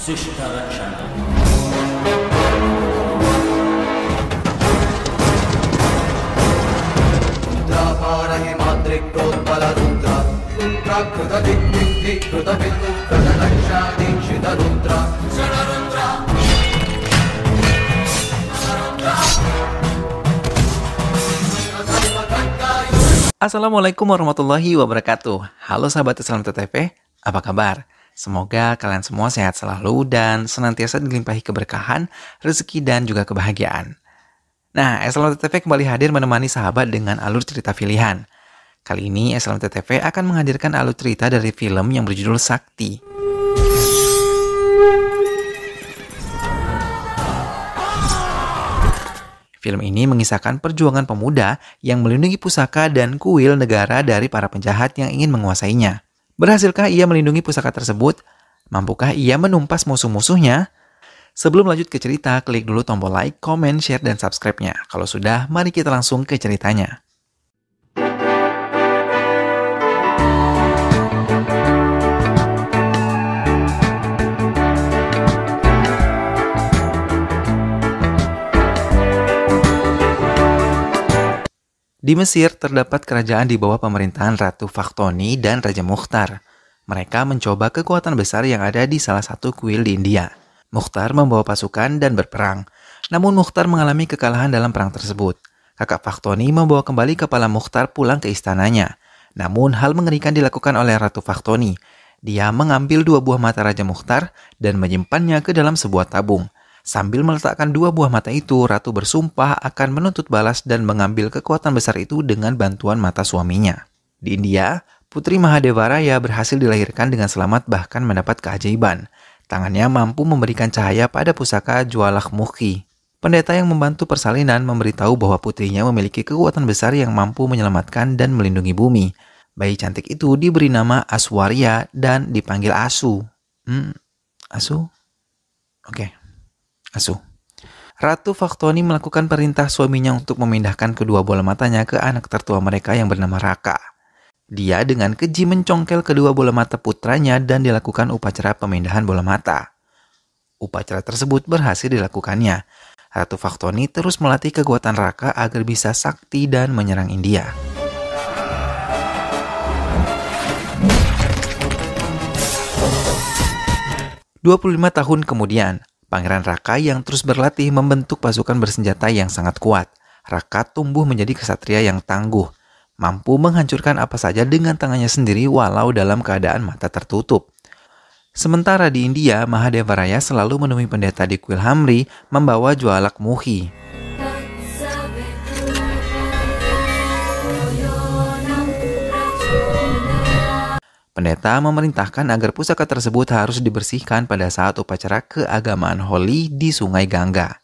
Sustaracana. Assalamualaikum warahmatullahi wabarakatuh. Halo sahabat Islam TTV, apa kabar? Semoga kalian semua sehat selalu dan senantiasa dilimpahi keberkahan, rezeki dan juga kebahagiaan. Nah, Islam TTV kembali hadir menemani sahabat dengan alur cerita pilihan. Kali ini Islam TTV akan menghadirkan alur cerita dari film yang berjudul Sakti. Film ini mengisahkan perjuangan pemuda yang melindungi pusaka dan kuil negara dari para penjahat yang ingin menguasainya. Berhasilkah ia melindungi pusaka tersebut? Mampukah ia menumpas musuh-musuhnya? Sebelum lanjut ke cerita, klik dulu tombol like, comment, share, dan subscribe-nya. Kalau sudah, mari kita langsung ke ceritanya. Di Mesir terdapat kerajaan di bawah pemerintahan Ratu Fakhtoni dan Raja Mukhtar. Mereka mencoba kekuatan besar yang ada di salah satu kuil di India. Mukhtar membawa pasukan dan berperang. Namun Mukhtar mengalami kekalahan dalam perang tersebut. Kakak Fakhtoni membawa kembali kepala Mukhtar pulang ke istananya. Namun hal mengerikan dilakukan oleh Ratu Fakhtoni. Dia mengambil 2 buah mata Raja Mukhtar dan menyimpannya ke dalam sebuah tabung. Sambil meletakkan 2 buah mata itu, Ratu bersumpah akan menuntut balas dan mengambil kekuatan besar itu dengan bantuan mata suaminya. Di India, Putri Mahadevaraya berhasil dilahirkan dengan selamat bahkan mendapat keajaiban. Tangannya mampu memberikan cahaya pada pusaka Jwalakmukhi. Pendeta yang membantu persalinan memberitahu bahwa putrinya memiliki kekuatan besar yang mampu menyelamatkan dan melindungi bumi. Bayi cantik itu diberi nama Aswarya dan dipanggil Asu. Asu? Oke. Asu. Ratu Fakhtoni melakukan perintah suaminya untuk memindahkan kedua bola matanya ke anak tertua mereka yang bernama Raka. Dia dengan keji mencongkel kedua bola mata putranya dan dilakukan upacara pemindahan bola mata. Upacara tersebut berhasil dilakukannya. Ratu Fakhtoni terus melatih kekuatan Raka agar bisa sakti dan menyerang India. "25 tahun kemudian, Pangeran Raka yang terus berlatih membentuk pasukan bersenjata yang sangat kuat. Raka tumbuh menjadi ksatria yang tangguh, mampu menghancurkan apa saja dengan tangannya sendiri walau dalam keadaan mata tertutup. Sementara di India, Mahadevaraya selalu menemui pendeta di kuil Hamri membawa Jwalakmukhi. Pendeta memerintahkan agar pusaka tersebut harus dibersihkan pada saat upacara keagamaan Holi di Sungai Gangga.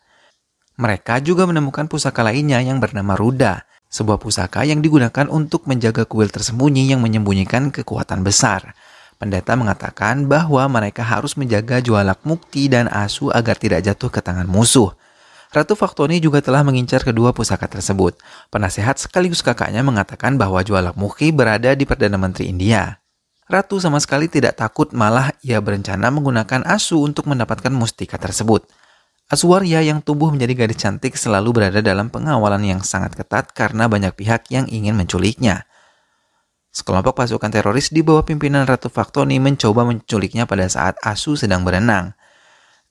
Mereka juga menemukan pusaka lainnya yang bernama Ruda, sebuah pusaka yang digunakan untuk menjaga kuil tersembunyi yang menyembunyikan kekuatan besar. Pendeta mengatakan bahwa mereka harus menjaga Jwalakmukhi dan Asu agar tidak jatuh ke tangan musuh. Ratu Fakhtoni juga telah mengincar kedua pusaka tersebut. Penasehat sekaligus kakaknya mengatakan bahwa Jwalakmukhi berada di Perdana Menteri India. Ratu sama sekali tidak takut, malah ia berencana menggunakan Asu untuk mendapatkan mustika tersebut. Aswarya yang tumbuh menjadi gadis cantik selalu berada dalam pengawalan yang sangat ketat karena banyak pihak yang ingin menculiknya. Sekelompok pasukan teroris di bawah pimpinan Ratu Fakhtoni mencoba menculiknya pada saat Asu sedang berenang.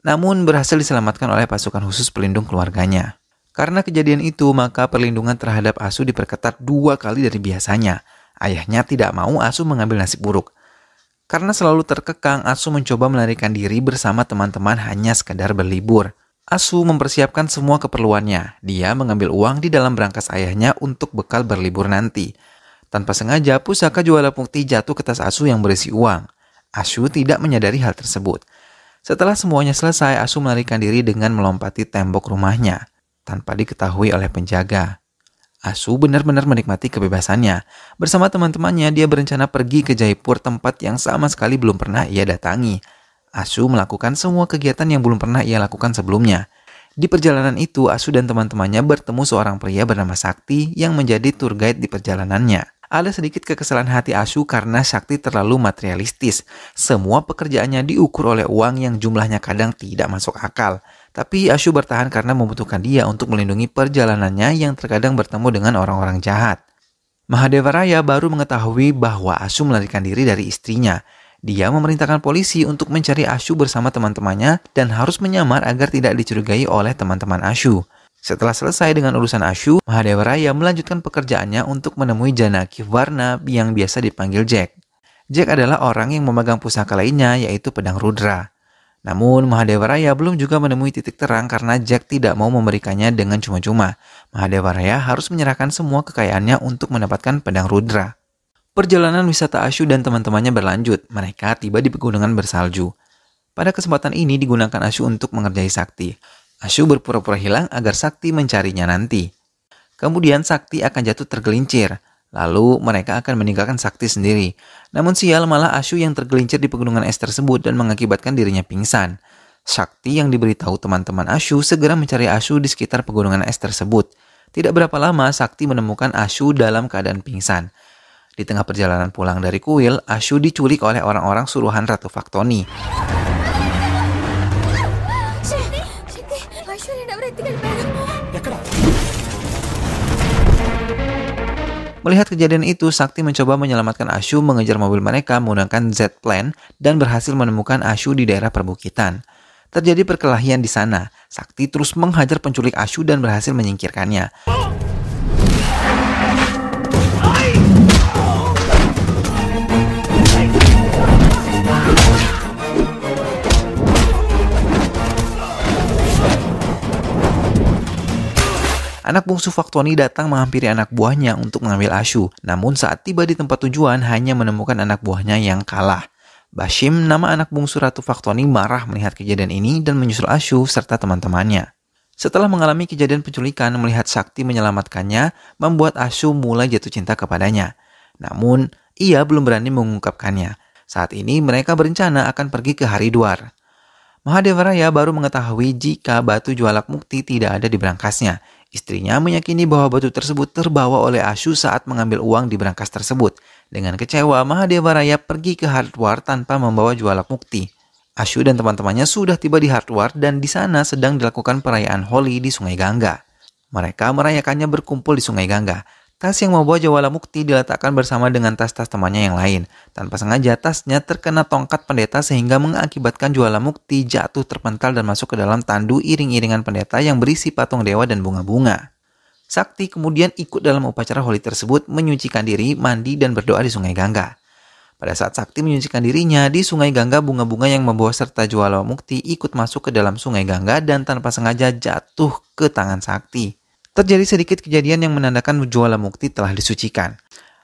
Namun berhasil diselamatkan oleh pasukan khusus pelindung keluarganya. Karena kejadian itu, maka perlindungan terhadap Asu diperketat 2 kali dari biasanya. Ayahnya tidak mau Asu mengambil nasib buruk. Karena selalu terkekang, Asu mencoba melarikan diri bersama teman-teman hanya sekadar berlibur. Asu mempersiapkan semua keperluannya. Dia mengambil uang di dalam brankas ayahnya untuk bekal berlibur nanti. Tanpa sengaja, pusaka Jwalakmukhi jatuh ke tas Asu yang berisi uang. Asu tidak menyadari hal tersebut. Setelah semuanya selesai, Asu melarikan diri dengan melompati tembok rumahnya tanpa diketahui oleh penjaga. Asu benar-benar menikmati kebebasannya. Bersama teman-temannya, dia berencana pergi ke Jaipur, tempat yang sama sekali belum pernah ia datangi. Asu melakukan semua kegiatan yang belum pernah ia lakukan sebelumnya. Di perjalanan itu, Asu dan teman-temannya bertemu seorang pria bernama Sakti yang menjadi tour guide di perjalanannya. Ada sedikit kekesalan hati Ashu karena Sakti terlalu materialistis. Semua pekerjaannya diukur oleh uang yang jumlahnya kadang tidak masuk akal. Tapi Ashu bertahan karena membutuhkan dia untuk melindungi perjalanannya yang terkadang bertemu dengan orang-orang jahat. Mahadeva Raya baru mengetahui bahwa Ashu melarikan diri dari istrinya. Dia memerintahkan polisi untuk mencari Ashu bersama teman-temannya dan harus menyamar agar tidak dicurigai oleh teman-teman Ashu. Setelah selesai dengan urusan Ashu, Mahadeva Raya melanjutkan pekerjaannya untuk menemui Janaki Varna yang biasa dipanggil Jack. Jack adalah orang yang memegang pusaka lainnya, yaitu pedang Rudra. Namun, Mahadeva Raya belum juga menemui titik terang karena Jack tidak mau memberikannya dengan cuma-cuma. Mahadeva Raya harus menyerahkan semua kekayaannya untuk mendapatkan pedang Rudra. Perjalanan wisata Ashu dan teman-temannya berlanjut. Mereka tiba di pegunungan bersalju. Pada kesempatan ini digunakan Ashu untuk mengerjai Sakti. Ashu berpura-pura hilang agar Sakti mencarinya nanti. Kemudian Sakti akan jatuh tergelincir. Lalu mereka akan meninggalkan Sakti sendiri. Namun sial, malah Ashu yang tergelincir di pegunungan es tersebut dan mengakibatkan dirinya pingsan. Sakti yang diberitahu teman-teman Ashu segera mencari Ashu di sekitar pegunungan es tersebut. Tidak berapa lama Sakti menemukan Ashu dalam keadaan pingsan. Di tengah perjalanan pulang dari kuil, Ashu diculik oleh orang-orang suruhan Ratu Faktoni. Melihat kejadian itu, Sakti mencoba menyelamatkan Ashu mengejar mobil mereka menggunakan Z-Plane dan berhasil menemukan Ashu di daerah perbukitan. Terjadi perkelahian di sana. Sakti terus menghajar penculik Ashu dan berhasil menyingkirkannya. Anak bungsu Faktoni datang menghampiri anak buahnya untuk mengambil Ashu. Namun saat tiba di tempat tujuan hanya menemukan anak buahnya yang kalah. Bashim, nama anak bungsu Ratu Faktoni, marah melihat kejadian ini dan menyusul Ashu serta teman-temannya. Setelah mengalami kejadian penculikan, melihat Sakti menyelamatkannya, membuat Ashu mulai jatuh cinta kepadanya. Namun, ia belum berani mengungkapkannya. Saat ini mereka berencana akan pergi ke Haridwar. Mahadeva Raya baru mengetahui jika batu Jualak Mukti tidak ada di berangkasnya. Istrinya meyakini bahwa batu tersebut terbawa oleh Ashu saat mengambil uang di berangkas tersebut. Dengan kecewa, Mahadeva Raya pergi ke Haridwar tanpa membawa Jualak Mukti. Ashu dan teman-temannya sudah tiba di Haridwar dan di sana sedang dilakukan perayaan Holi di Sungai Gangga. Mereka merayakannya berkumpul di Sungai Gangga. Tas yang membawa Jualak Mukti diletakkan bersama dengan tas-tas temannya yang lain. Tanpa sengaja tasnya terkena tongkat pendeta sehingga mengakibatkan Jualak Mukti jatuh terpental dan masuk ke dalam tandu iring-iringan pendeta yang berisi patung dewa dan bunga-bunga. Sakti kemudian ikut dalam upacara Holi tersebut, menyucikan diri, mandi dan berdoa di Sungai Gangga. Pada saat Sakti menyucikan dirinya di Sungai Gangga, bunga-bunga yang membawa serta Jualak Mukti ikut masuk ke dalam Sungai Gangga dan tanpa sengaja jatuh ke tangan Sakti. Terjadi sedikit kejadian yang menandakan Jualak Mukti telah disucikan.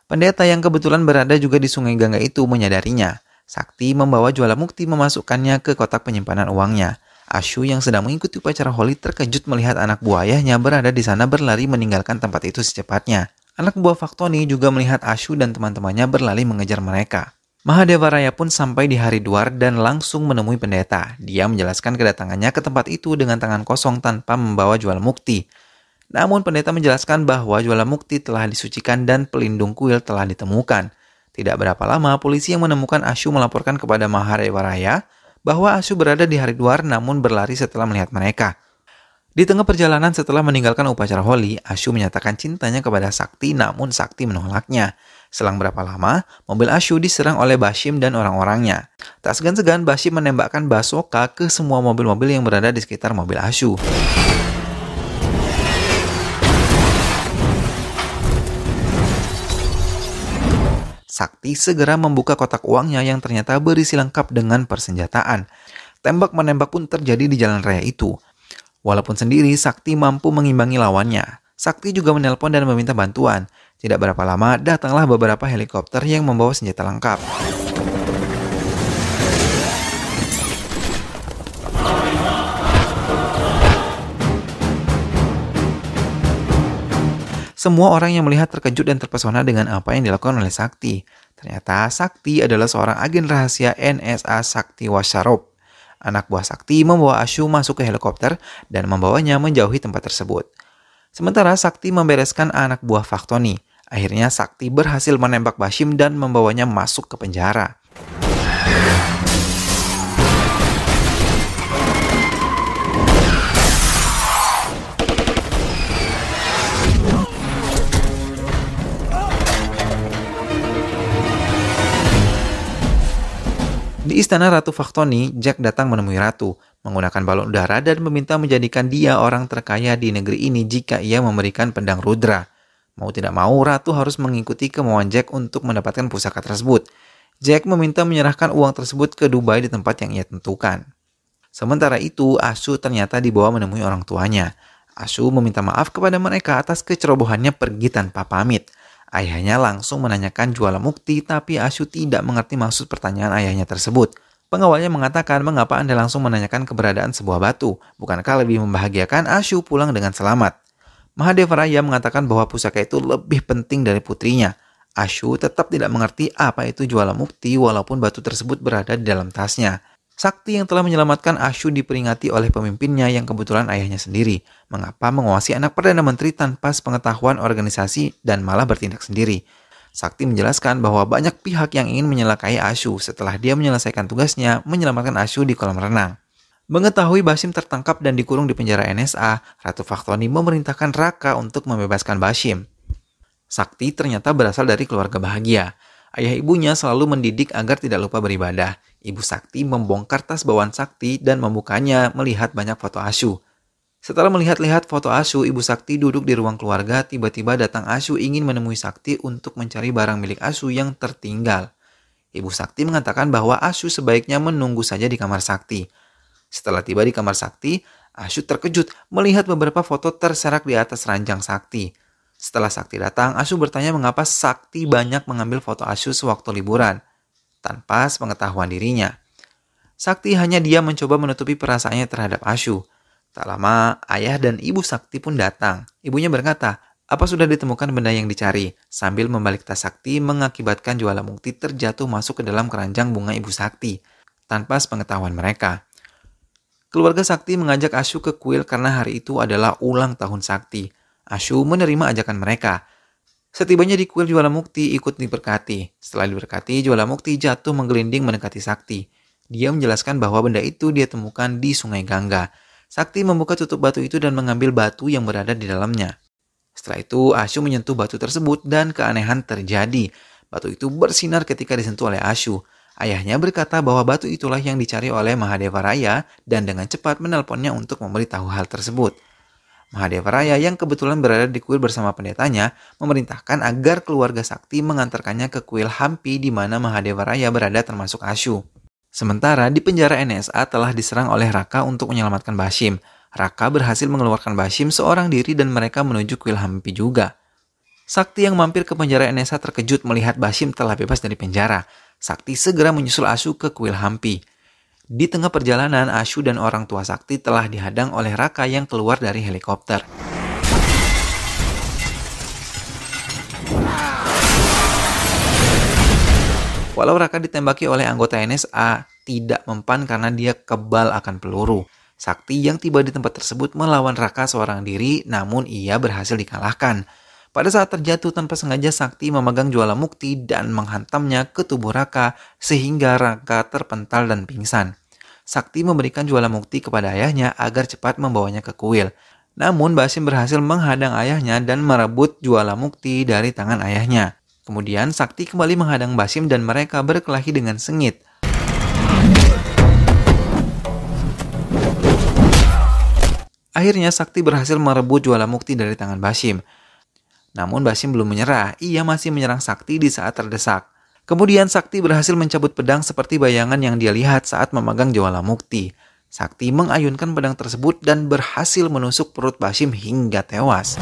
Pendeta yang kebetulan berada juga di Sungai Gangga itu menyadarinya. Sakti membawa Jualak Mukti memasukkannya ke kotak penyimpanan uangnya. Ashu yang sedang mengikuti upacara Holi terkejut melihat anak buah ayahnya berada di sana berlari meninggalkan tempat itu secepatnya. Anak buah Faktoni juga melihat Ashu dan teman-temannya berlari mengejar mereka. Mahadeva Raya pun sampai di Haridwar dan langsung menemui pendeta. Dia menjelaskan kedatangannya ke tempat itu dengan tangan kosong tanpa membawa Jualak Mukti. Namun pendeta menjelaskan bahwa Jualak Mukti telah disucikan dan pelindung kuil telah ditemukan. Tidak berapa lama, polisi yang menemukan Ashu melaporkan kepada Mahadeva Raya bahwa Ashu berada di Haridwar namun berlari setelah melihat mereka. Di tengah perjalanan setelah meninggalkan upacara Holi, Ashu menyatakan cintanya kepada Sakti namun Sakti menolaknya. Selang berapa lama, mobil Ashu diserang oleh Bashim dan orang-orangnya. Tak segan-segan Bashim menembakkan basoka ke semua mobil-mobil yang berada di sekitar mobil Ashu. Sakti segera membuka kotak uangnya yang ternyata berisi lengkap dengan persenjataan. Tembak-menembak pun terjadi di jalan raya itu. Walaupun sendiri, Sakti mampu mengimbangi lawannya. Sakti juga menelpon dan meminta bantuan. Tidak berapa lama, datanglah beberapa helikopter yang membawa senjata lengkap. Semua orang yang melihat terkejut dan terpesona dengan apa yang dilakukan oleh Sakti. Ternyata Sakti adalah seorang agen rahasia NSA Sakti Wasarop. Anak buah Sakti membawa Ashu masuk ke helikopter dan membawanya menjauhi tempat tersebut. Sementara Sakti membereskan anak buah Faktoni. Akhirnya Sakti berhasil menembak Bashim dan membawanya masuk ke penjara. Di istana Ratu Faktoni, Jack datang menemui Ratu, menggunakan balon udara dan meminta menjadikan dia orang terkaya di negeri ini jika ia memberikan pedang Rudra. Mau tidak mau, Ratu harus mengikuti kemauan Jack untuk mendapatkan pusaka tersebut. Jack meminta menyerahkan uang tersebut ke Dubai di tempat yang ia tentukan. Sementara itu, Ashu ternyata dibawa menemui orang tuanya. Ashu meminta maaf kepada mereka atas kecerobohannya pergi tanpa pamit. Ayahnya langsung menanyakan Jualamukti, tapi Ashu tidak mengerti maksud pertanyaan ayahnya tersebut. Pengawalnya mengatakan, mengapa Anda langsung menanyakan keberadaan sebuah batu? Bukankah lebih membahagiakan Ashu pulang dengan selamat? Mahadeva Raya mengatakan bahwa pusaka itu lebih penting dari putrinya. Ashu tetap tidak mengerti apa itu Jualamukti walaupun batu tersebut berada di dalam tasnya. Sakti yang telah menyelamatkan Ashu diperingati oleh pemimpinnya yang kebetulan ayahnya sendiri. Mengapa menguasai anak Perdana Menteri tanpa sepengetahuan organisasi dan malah bertindak sendiri? Sakti menjelaskan bahwa banyak pihak yang ingin menyelakai Ashu setelah dia menyelesaikan tugasnya menyelamatkan Ashu di kolam renang. Mengetahui Bashim tertangkap dan dikurung di penjara NSA, Ratu Faktoni memerintahkan Raka untuk membebaskan Bashim. Sakti ternyata berasal dari keluarga bahagia. Ayah ibunya selalu mendidik agar tidak lupa beribadah. Ibu Sakti membongkar tas bawaan Sakti dan membukanya melihat banyak foto Ashu. Setelah melihat-lihat foto Ashu, Ibu Sakti duduk di ruang keluarga. Tiba-tiba datang Ashu ingin menemui Sakti untuk mencari barang milik Ashu yang tertinggal. Ibu Sakti mengatakan bahwa Ashu sebaiknya menunggu saja di kamar Sakti. Setelah tiba di kamar Sakti, Ashu terkejut melihat beberapa foto terserak di atas ranjang Sakti. Setelah Sakti datang, Ashu bertanya mengapa Sakti banyak mengambil foto Ashu sewaktu liburan, tanpa sepengetahuan dirinya. Sakti hanya diam mencoba menutupi perasaannya terhadap Ashu. Tak lama, ayah dan ibu Sakti pun datang. Ibunya berkata, apa sudah ditemukan benda yang dicari? Sambil membalik tas Sakti mengakibatkan Jualamukti terjatuh masuk ke dalam keranjang bunga ibu Sakti, tanpa sepengetahuan mereka. Keluarga Sakti mengajak Ashu ke kuil karena hari itu adalah ulang tahun Sakti. Ashu menerima ajakan mereka. Setibanya di kuil, Jualamukti ikut diberkati. Setelah diberkati, Jualamukti jatuh menggelinding mendekati Sakti. Dia menjelaskan bahwa benda itu dia temukan di Sungai Gangga. Sakti membuka tutup batu itu dan mengambil batu yang berada di dalamnya. Setelah itu, Ashu menyentuh batu tersebut dan keanehan terjadi. Batu itu bersinar ketika disentuh oleh Ashu. Ayahnya berkata bahwa batu itulah yang dicari oleh Mahadeva Raya dan dengan cepat menelponnya untuk memberitahu hal tersebut. Mahadeva Raya yang kebetulan berada di kuil bersama pendetanya memerintahkan agar keluarga Sakti mengantarkannya ke kuil Hampi di mana Mahadeva Raya berada termasuk Ashu. Sementara di penjara NSA telah diserang oleh Raka untuk menyelamatkan Bashim. Raka berhasil mengeluarkan Bashim seorang diri dan mereka menuju kuil Hampi juga. Sakti yang mampir ke penjara NSA terkejut melihat Bashim telah bebas dari penjara. Sakti segera menyusul Ashu ke kuil Hampi. Di tengah perjalanan, Ashu dan orang tua Sakti telah dihadang oleh Raka yang keluar dari helikopter. Walau Raka ditembaki oleh anggota NSA, tidak mempan karena dia kebal akan peluru. Sakti yang tiba di tempat tersebut melawan Raka seorang diri, namun ia berhasil dikalahkan. Pada saat terjatuh tanpa sengaja, Sakti memegang Jualamukti dan menghantamnya ke tubuh Raka sehingga Raka terpental dan pingsan. Sakti memberikan Jualamukti kepada ayahnya agar cepat membawanya ke kuil. Namun Bashim berhasil menghadang ayahnya dan merebut Jualamukti dari tangan ayahnya. Kemudian Sakti kembali menghadang Bashim dan mereka berkelahi dengan sengit. Akhirnya Sakti berhasil merebut Jualamukti dari tangan Bashim. Namun Bashim belum menyerah, ia masih menyerang Sakti di saat terdesak. Kemudian Sakti berhasil mencabut pedang seperti bayangan yang dia lihat saat memegang Jualamukti. Sakti mengayunkan pedang tersebut dan berhasil menusuk perut Bashim hingga tewas.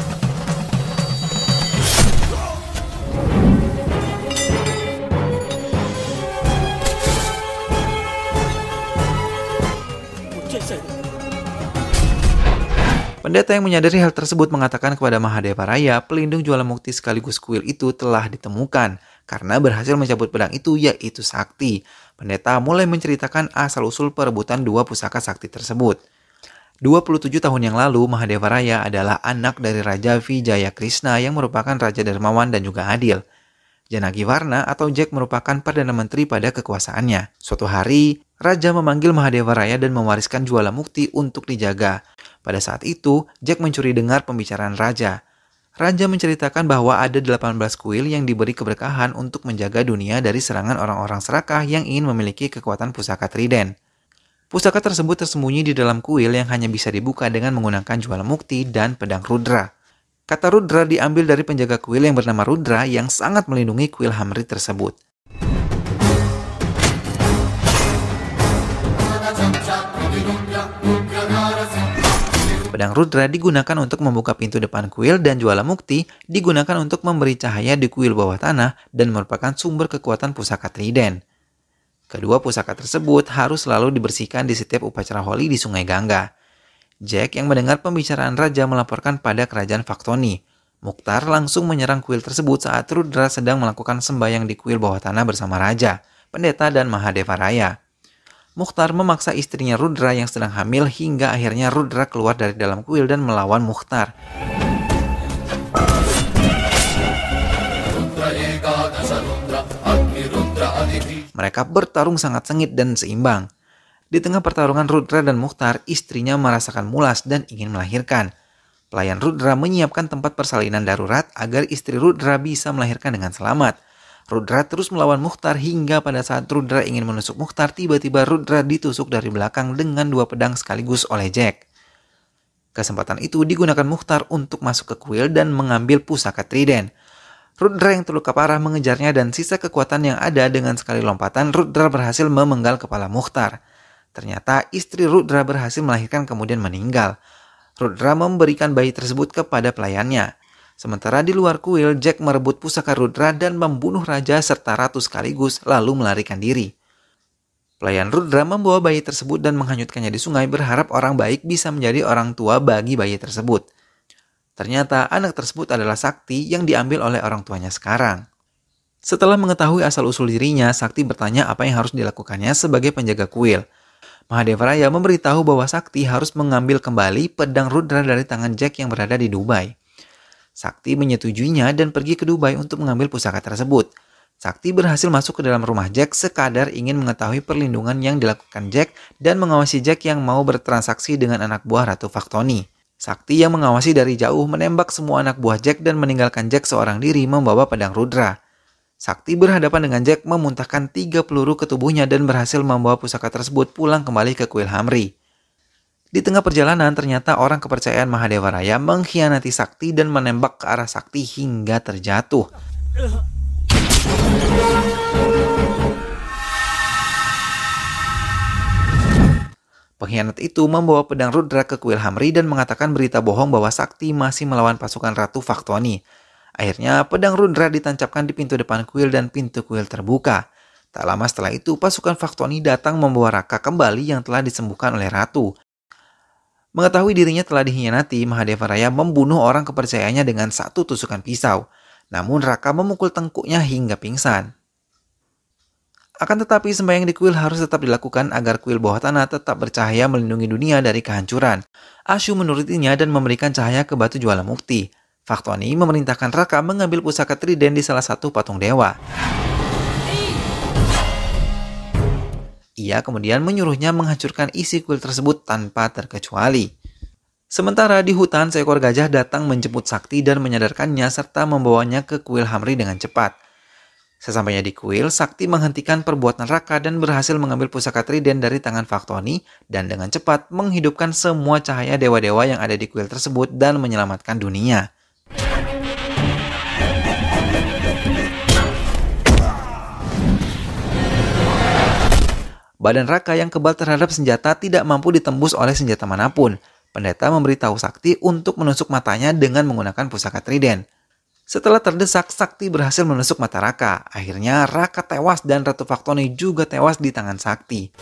Pendeta yang menyadari hal tersebut mengatakan kepada Mahadeva Raya, pelindung Jualamukti sekaligus kuil itu telah ditemukan. Karena berhasil mencabut pedang itu, yaitu Sakti. Pendeta mulai menceritakan asal-usul perebutan dua pusaka Sakti tersebut. 27 tahun yang lalu, Mahadeva Raya adalah anak dari Raja Vijaya Krishna yang merupakan raja dermawan dan juga adil. Janaki Varna atau Jack merupakan Perdana Menteri pada kekuasaannya. Suatu hari, Raja memanggil Mahadeva Raya dan mewariskan Jualamukti untuk dijaga. Pada saat itu, Jack mencuri dengar pembicaraan Raja. Raja menceritakan bahwa ada 18 kuil yang diberi keberkahan untuk menjaga dunia dari serangan orang-orang serakah yang ingin memiliki kekuatan pusaka Trident. Pusaka tersebut tersembunyi di dalam kuil yang hanya bisa dibuka dengan menggunakan Jualamukti dan pedang Rudra. Kata Rudra diambil dari penjaga kuil yang bernama Rudra yang sangat melindungi kuil Hamri tersebut. Pedang Rudra digunakan untuk membuka pintu depan kuil dan Jualamukti digunakan untuk memberi cahaya di kuil bawah tanah dan merupakan sumber kekuatan pusaka Trident. Kedua pusaka tersebut harus selalu dibersihkan di setiap upacara Holi di Sungai Gangga. Jack yang mendengar pembicaraan Raja melaporkan pada kerajaan Faktoni. Mukhtar langsung menyerang kuil tersebut saat Rudra sedang melakukan sembahyang di kuil bawah tanah bersama Raja, Pendeta, dan Mahadeva Raya. Mukhtar memaksa istrinya Rudra yang sedang hamil hingga akhirnya Rudra keluar dari dalam kuil dan melawan Mukhtar. Mereka bertarung sangat sengit dan seimbang. Di tengah pertarungan Rudra dan Mukhtar, istrinya merasakan mulas dan ingin melahirkan. Pelayan Rudra menyiapkan tempat persalinan darurat agar istri Rudra bisa melahirkan dengan selamat. Rudra terus melawan Mukhtar hingga pada saat Rudra ingin menusuk Mukhtar, tiba-tiba Rudra ditusuk dari belakang dengan 2 pedang sekaligus oleh Jack. Kesempatan itu digunakan Mukhtar untuk masuk ke kuil dan mengambil pusaka Trident. Rudra yang terluka parah mengejarnya dan sisa kekuatan yang ada dengan sekali lompatan, Rudra berhasil memenggal kepala Mukhtar. Ternyata istri Rudra berhasil melahirkan kemudian meninggal. Rudra memberikan bayi tersebut kepada pelayannya. Sementara di luar kuil, Jack merebut pusaka Rudra dan membunuh raja serta ratu sekaligus lalu melarikan diri. Pelayan Rudra membawa bayi tersebut dan menghanyutkannya di sungai berharap orang baik bisa menjadi orang tua bagi bayi tersebut. Ternyata anak tersebut adalah Sakti yang diambil oleh orang tuanya sekarang. Setelah mengetahui asal-usul dirinya, Sakti bertanya apa yang harus dilakukannya sebagai penjaga kuil. Mahadeva Raya memberitahu bahwa Sakti harus mengambil kembali pedang Rudra dari tangan Jack yang berada di Dubai. Sakti menyetujuinya dan pergi ke Dubai untuk mengambil pusaka tersebut. Sakti berhasil masuk ke dalam rumah Jack sekadar ingin mengetahui perlindungan yang dilakukan Jack dan mengawasi Jack yang mau bertransaksi dengan anak buah Ratu Faktoni. Sakti yang mengawasi dari jauh menembak semua anak buah Jack dan meninggalkan Jack seorang diri membawa pedang Rudra. Sakti berhadapan dengan Jack memuntahkan 3 peluru ke tubuhnya dan berhasil membawa pusaka tersebut pulang kembali ke kuil Hamri. Di tengah perjalanan ternyata orang kepercayaan Mahadeva Raya mengkhianati Sakti dan menembak ke arah Sakti hingga terjatuh. Pengkhianat itu membawa pedang Rudra ke kuil Hamri dan mengatakan berita bohong bahwa Sakti masih melawan pasukan Ratu Faktoni. Akhirnya pedang Rudra ditancapkan di pintu depan kuil dan pintu kuil terbuka. Tak lama setelah itu pasukan Faktoni datang membawa Raka kembali yang telah disembuhkan oleh Ratu. Mengetahui dirinya telah dikhianati, Mahadeva Raya membunuh orang kepercayaannya dengan 1 tusukan pisau. Namun Raka memukul tengkuknya hingga pingsan. Akan tetapi sembahyang di kuil harus tetap dilakukan agar kuil bawah tanah tetap bercahaya melindungi dunia dari kehancuran. Ashu menurutinya dan memberikan cahaya ke batu Jualamukti. Faktoni memerintahkan Raka mengambil pusaka Trident di salah satu patung dewa. Ia kemudian menyuruhnya menghancurkan isi kuil tersebut tanpa terkecuali. Sementara di hutan, seekor gajah datang menjemput Sakti dan menyadarkannya serta membawanya ke kuil Hamri dengan cepat. Sesampainya di kuil, Sakti menghentikan perbuatan Raka dan berhasil mengambil pusaka Trident dari tangan Faktoni dan dengan cepat menghidupkan semua cahaya dewa-dewa yang ada di kuil tersebut dan menyelamatkan dunia. Badan Raka yang kebal terhadap senjata tidak mampu ditembus oleh senjata manapun. Pendeta memberitahu Sakti untuk menusuk matanya dengan menggunakan pusaka Trident. Setelah terdesak, Sakti berhasil menusuk mata Raka. Akhirnya Raka tewas dan Ratu Faktoni juga tewas di tangan Sakti.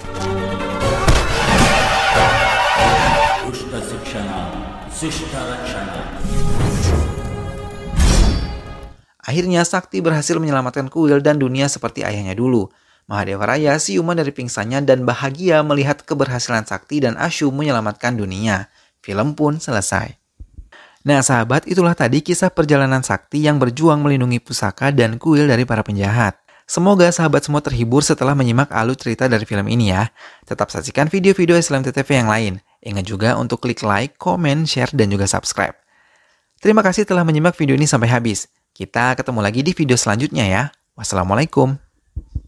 Akhirnya Sakti berhasil menyelamatkan kuil dan dunia seperti ayahnya dulu. Mahadeva Raya siuman dari pingsannya dan bahagia melihat keberhasilan Sakti dan Ashu menyelamatkan dunia. Film pun selesai. Nah sahabat, itulah tadi kisah perjalanan Sakti yang berjuang melindungi pusaka dan kuil dari para penjahat. Semoga sahabat semua terhibur setelah menyimak alur cerita dari film ini ya. Tetap saksikan video-video SLMTTV yang lain. Ingat juga untuk klik like, komen, share, dan juga subscribe. Terima kasih telah menyimak video ini sampai habis. Kita ketemu lagi di video selanjutnya ya. Wassalamualaikum.